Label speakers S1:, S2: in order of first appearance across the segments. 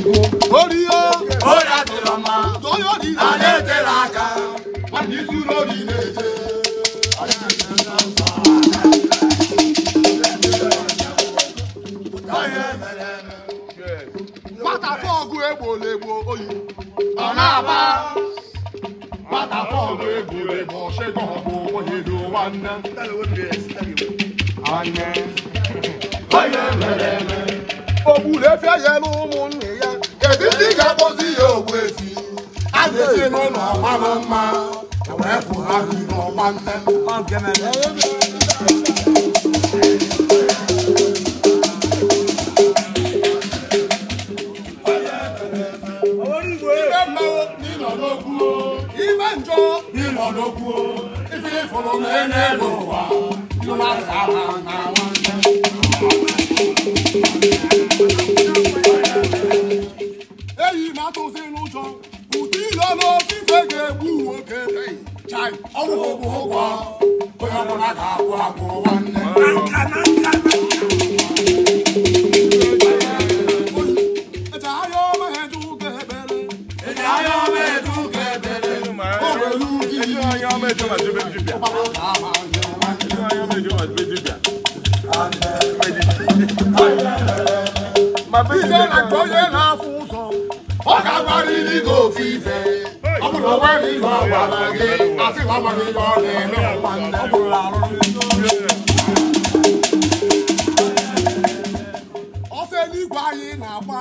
S1: Orio,
S2: Oya Tiloma,
S1: Toyo di
S2: Ane Telaka,
S1: Mani Suro di Neje. Mata fogu egbo legbo oyi.
S2: Onaba,
S1: Mata fogu egbo legbo shegun ogbo oye do wanna. Ane.
S2: Oye Meleme,
S1: Obule fẹ́ yẹ ló mú ní ya. Èdè tí ká kó sí òwe sí. Àgbèsè ló nà ọ̀pá ló má. Ẹ̀wọ̀n ẹ̀kọ́ bá fi nà ọ̀pá ń tẹ́. Ibẹ̀ mọ́ nínú ọ̀dọ́kú o. Ibẹ̀ ń jọ nínú ọ̀dọ́kú o. Ife ìfọ̀rọ̀ mẹ́rin ló wà. Ló máa sábà náà wọ́n tẹ́. Èyí máa tó sínú jọ, kùtì lọ́nà fífẹ́ gẹ̀ẹ́bù òkè lẹ́yìn. Chai, ọ̀rùn ògùn ògùn ọ̀, bóyá mo náà kà á kó àgbo wọn nẹ́. Ẹ̀jẹ̀ ayọ̀ mẹ́ẹ̀dú gẹ̀ẹ́bẹ̀rẹ̀.
S2: Eja Ayo Medu Kebele,
S1: Òwèlú kì í. Ọba ló kà á máa jẹ wọn. Ilé àgbọ̀yé náà fún sọ. Ọ̀gá parí ní kò fi fẹ́. Ọmọdé wẹ́ ní ìlú àgbàlagé. Àti ìlànà ìyọ̀ lẹ́nu ọ̀pàndé. Ọsẹ nígbà yìí nà-agba.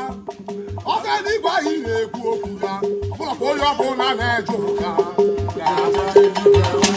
S1: Ọsẹ nígbà yìí nà-ekwu okwu ya. Ọbụla ka onye ọbụla na-eje ụka. Ya abụrụ eluigwe.